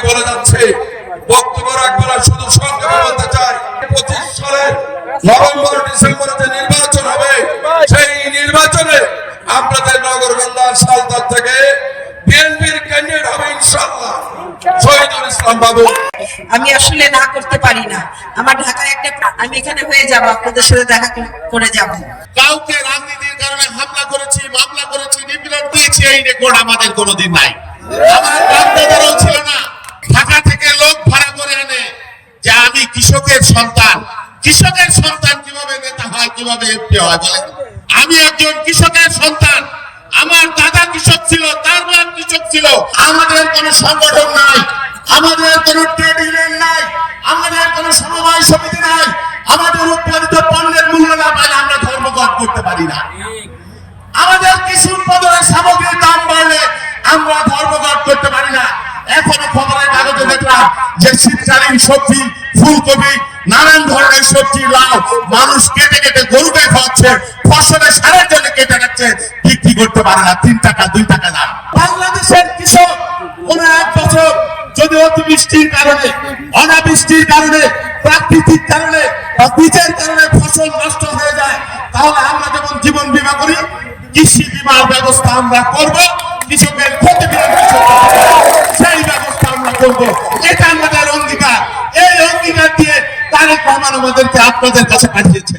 বলে যাচ্ছে। বক্তব্য রাখবো না, শুধু সংক্ষেপে বলতে চাই 25 সালের নভেম্বর ডিসেম্বরে যে নির্বাচন হবে, সেই নির্বাচনে আপনাদের নগরগঞ্জ সালতার থেকে বিএনপির ক্যান্ডিডেট হবে ইনশাআল্লাহ শহীদুল ইসলাম বাবু। আমি আসলে না করতে পারি না, আমার ঢাকায় একটা আমি এখানে হয়ে যাব, আপনাদের সাথে দেখা করে যাব। কাউকে রাজনীতির কারণে হামলা করেছি, মামলা করেছি, নিপীড়ন দিয়েছি, এই রেকর্ড আমাদের কোনোদিন নাই। আমার বাপ-দাদারও ছিল না। ঢাকা থেকে লোক ভাড়া করে আনে যে আমি কৃষকের সন্তান, কৃষকের সন্তান কিভাবে নেতা হয়, কিভাবে এমপি হয় বলেন? আমি একজন কৃষকের সন্তান, আমার দাদা কৃষক ছিল, তার বাপ কৃষক ছিল। আমাদের কোনো সংগঠন নাই, আমাদের কোনো ট্রেড ইউনিয়ন নাই, আমাদের কোনো সমবায় সমিতি নাই। আমাদের উৎপাদিত পণ্যের মূল্য না পাইলে আমরা ধর্মঘট করতে পারি না। আমাদের কৃষি উৎপাদনের সামগ্রীর দাম বাড়লে আমরা ধর্মঘট করতে পারি না। এখনো খবরের কাগজে দেখলাম যে শীতকালীন সবজি, ফুলকপি, নানান ধরনের সবজি, লাউ মানুষ কেটে কেটে গরুকে খাওয়াচ্ছে, ফসলের সারের জন্য কেটে রাখছে, বিক্রি করতে পারে না। 3 টাকা 2 টাকা দাম। বাংলাদেশের কৃষক কোনো এক বছর যদি অতিবৃষ্টির কারণে, অনাবৃষ্টির কারণে, প্রাকৃতিক কারণে বা বীজের কারণে ফসল নষ্ট হয়ে যায়, তাহলে আমরা যেমন জীবন বীমা করি, কৃষি বীমার ব্যবস্থা আমরা করব। কৃষকের ক্ষতিপূরণ সেই ব্যবস্থা আমরা করব। এটা আমাদের অঙ্গীকার। এই অঙ্গীকার দিয়ে তারেক রহমান আমাদেরকে আপনাদের কাছে পাঠিয়েছে।